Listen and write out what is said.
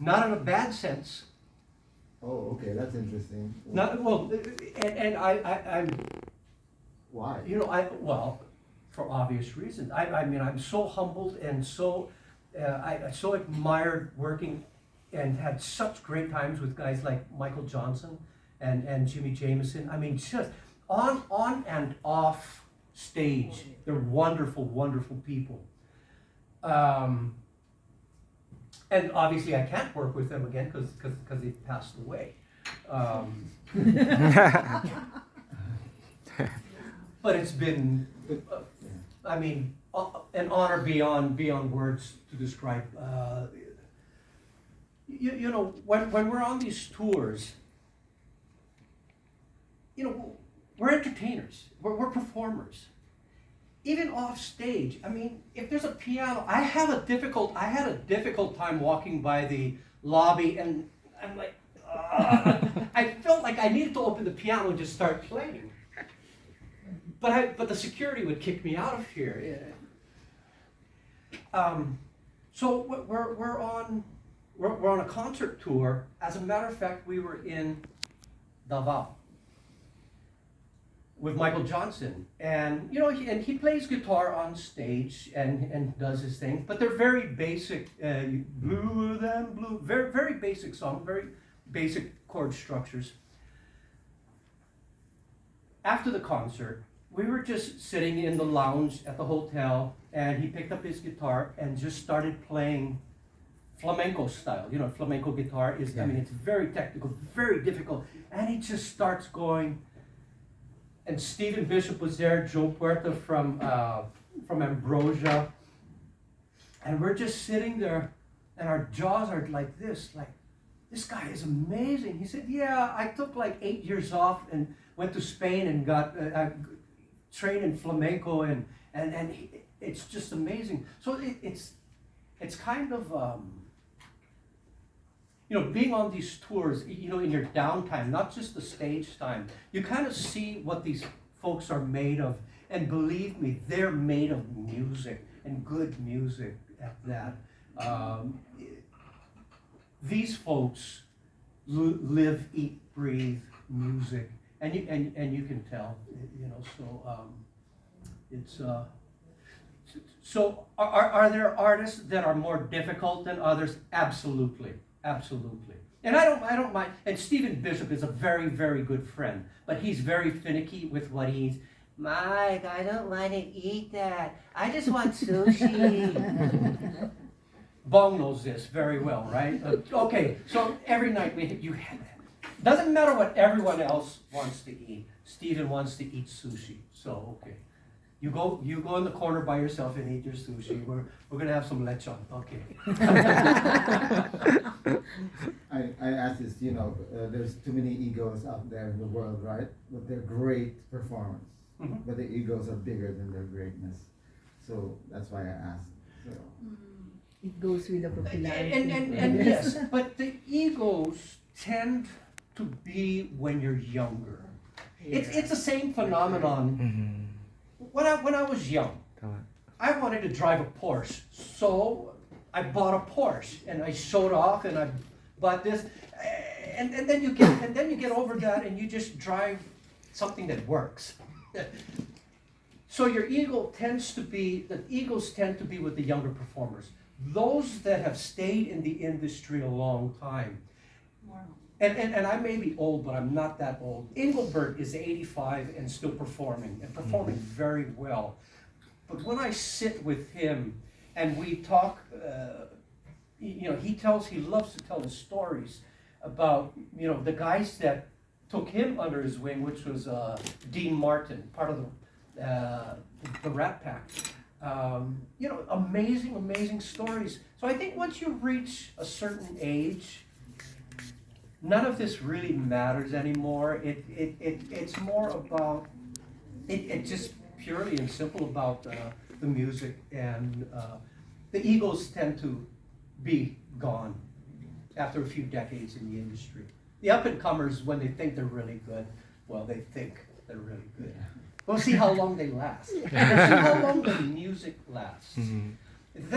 not in a bad sense. Oh, okay, that's interesting. Not, well, and I'm, Why? well, for obvious reasons. I mean, I'm so humbled and so, I so admired working and had such great times with guys like Michael Johnson and Jimmy Jameson. I mean, just on and off stage, they're wonderful, wonderful people. And obviously I can't work with them again because they passed away. But it's been, I mean, an honor beyond words to describe. You know, when we're on these tours, you know, we're entertainers, we're performers. Even off stage, I mean, if there's a piano, I had a difficult time walking by the lobby, and I'm like, I felt like I needed to open the piano and just start playing. But the security would kick me out of here. So we're on a concert tour. As a matter of fact, we were in Davao with Michael Johnson, and you know, he plays guitar on stage and does his thing. But they're very basic, bluer than blue, very very basic song, very basic chord structures. After the concert, we were just sitting in the lounge at the hotel, and he picked up his guitar and just started playing flamenco style. You know, flamenco guitar is, I mean, it's very technical, very difficult, and he just starts going. And Stephen Bishop was there, Joe Puerta from Ambrosia, and we're just sitting there, and our jaws are like this guy is amazing. He said, yeah, I took like 8 years off and went to Spain and got trained in flamenco, and it's just amazing. So it's kind of, you know, being on these tours, you know, in your downtime, not just the stage time, you kind of see what these folks are made of. And believe me, they're made of music, and good music at that. These folks live, eat, breathe music, and you can tell, you know. So it's so are there artists that are more difficult than others? Absolutely. Absolutely. And I don't mind. And Stephen Bishop is a very, very good friend, but he's very finicky with what he eats. Mike, I don't want to eat that. I just want sushi. Bong knows this very well, right? Okay, so every night you doesn't matter what everyone else wants to eat. Stephen wants to eat sushi. So okay. You go in the corner by yourself and eat your sushi. We're gonna have some lechon. Okay. I asked this, you know, there's too many egos out there in the world, right? But they're great performers. Mm-hmm. But the egos are bigger than their greatness. So that's why I asked. So. It goes with the popularity. And yes, but the egos tend to be when you're younger. Yeah. It's the same phenomenon. Mm-hmm. When I was young, I wanted to drive a Porsche, so I bought a Porsche and I showed off and I bought this, and then you get over that and you just drive something that works. So your ego the egos tend to be with the younger performers, those that have stayed in the industry a long time. Wow. And I may be old, but I'm not that old. Engelbert is 85 and still performing, and performing very well. But when I sit with him and we talk, you know, he loves to tell his stories about, you know, the guys that took him under his wing, which was Dean Martin, part of the Rat Pack. You know, amazing stories. So I think once you reach a certain age, none of this really matters anymore. It's more about it just purely and simple about the music, and the egos tend to be gone after a few decades in the industry. The up and comers, when they think they're really good, well, they think they're really good. We'll see how long they last. We'll see how long the music lasts. Mm-hmm.